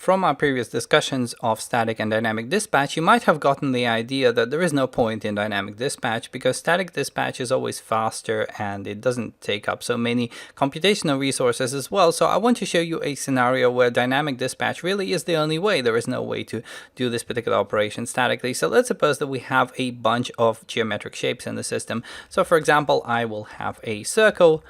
From our previous discussions of static and dynamic dispatch, you might have gotten the idea that there is no point in dynamic dispatch because static dispatch is always faster and it doesn't take up so many computational resources as well. So I want to show you a scenario where dynamic dispatch really is the only way. There is no way to do this particular operation statically. So let's suppose that we have a bunch of geometric shapes in the system. So for example, I will have a circle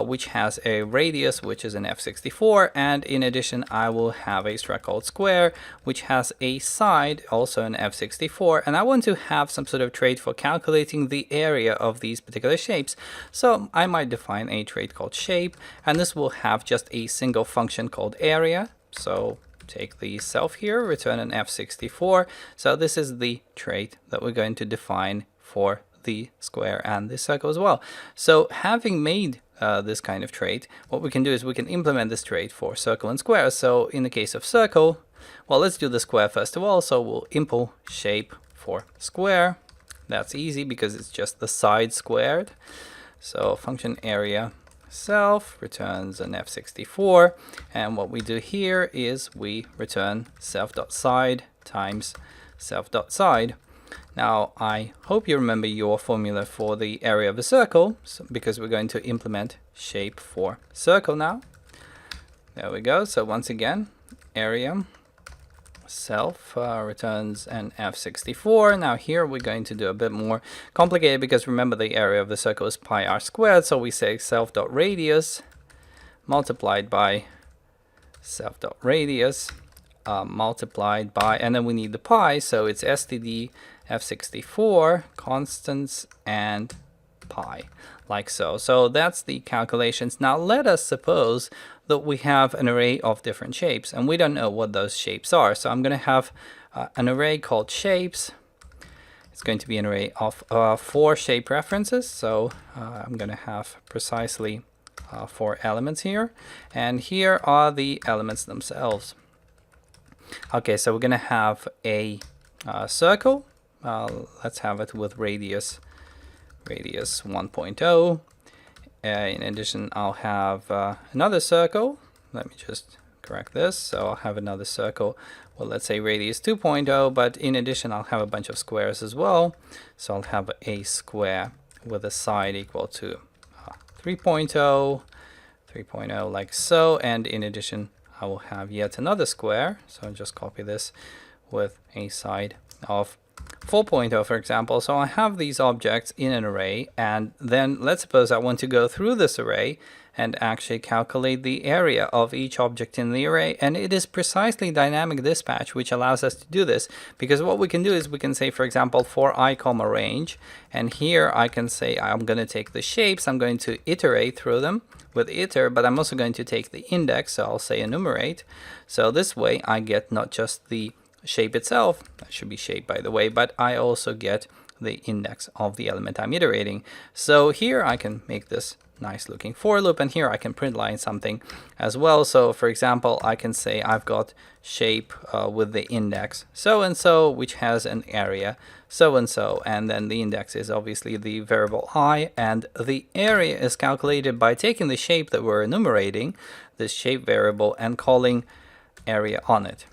which has a radius, which is an F64, and in addition I will have a struct called square, which has a side, also an F64, and I want to have some sort of trait for calculating the area of these particular shapes. So I might define a trait called shape, and this will have just a single function called area. So take the self here, return an F64. So this is the trait that we're going to define for the square and the circle as well. So having made this kind of trait, what we can do is we can implement this trait for circle and square. So in the case of circle, well, let's do the square first of all. So we'll impl shape for square. That's easy because it's just the side squared. So function area self returns an F64, and what we do here is we return self.side times self.side. Now, I hope you remember your formula for the area of a circle, because we're going to implement shape for circle now. There we go. So once again, area self returns an F64. Now here we're going to do a bit more complicated because remember the area of the circle is pi r squared. So we say self.radius multiplied by self.radius multiplied by, and then we need the pi, so it's std F64 constants and pi, like so. So that's the calculations. Now let us suppose that we have an array of different shapes and we don't know what those shapes are. So I'm going to have an array called shapes. It's going to be an array of 4 shape references. So I'm going to have precisely 4 elements here, and here are the elements themselves. Okay, so we're going to have a circle. Let's have it with radius 1.0. In addition, I'll have another circle. Let me just correct this. So I'll have another circle. Well, let's say radius 2.0, but in addition, I'll have a bunch of squares as well. So I'll have a square with a side equal to 3.0, 3.0 like so. And in addition, I will have yet another square. So I'll just copy this with a side of 4.0, for example. So I have these objects in an array, and then let's suppose I want to go through this array and actually calculate the area of each object in the array. And it is precisely dynamic dispatch which allows us to do this, because what we can do is we can say, for example, for I comma range, and here I can say I'm going to take the shapes, I'm going to iterate through them with iter, but I'm also going to take the index, so I'll say enumerate. So this way I get not just the shape itself, that should be shape by the way, but I also get the index of the element I'm iterating. So here I can make this nice looking for loop, and here I can print line something as well. So for example, I can say I've got shape with the index so and so, which has an area so and so, and then the index is obviously the variable I, and the area is calculated by taking the shape that we're enumerating, this shape variable, and calling area on it,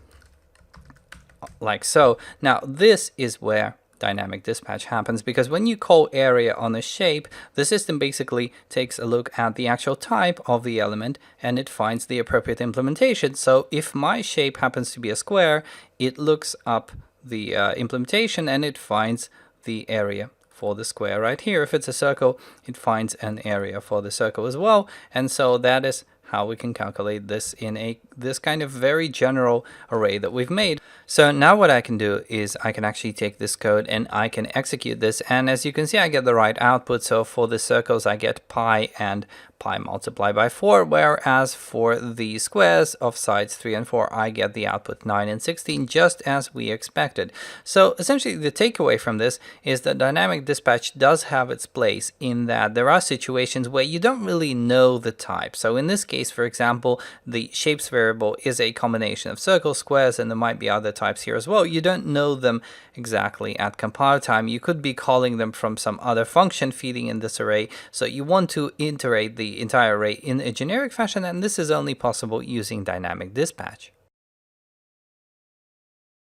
like so. Now this is where dynamic dispatch happens, because when you call area on a shape, the system basically takes a look at the actual type of the element and it finds the appropriate implementation. So if my shape happens to be a square, it looks up the implementation and it finds the area for the square right here. If it's a circle, it finds an area for the circle as well. And so that is how we can calculate this in this kind of very general array that we've made. So now what I can do is I can actually take this code and I can execute this, and as you can see I get the right output. So for the circles I get pi and pi multiplied by 4, whereas for the squares of sides 3 and 4 I get the output 9 and 16, just as we expected. So essentially the takeaway from this is that dynamic dispatch does have its place in that there are situations where you don't really know the type. So in this case, for example, the shapes variable is a combination of circles, squares, and there might be other types here as well. You don't know them exactly at compile time. You could be calling them from some other function feeding in this array. So you want to iterate the entire array in a generic fashion, and this is only possible using dynamic dispatch.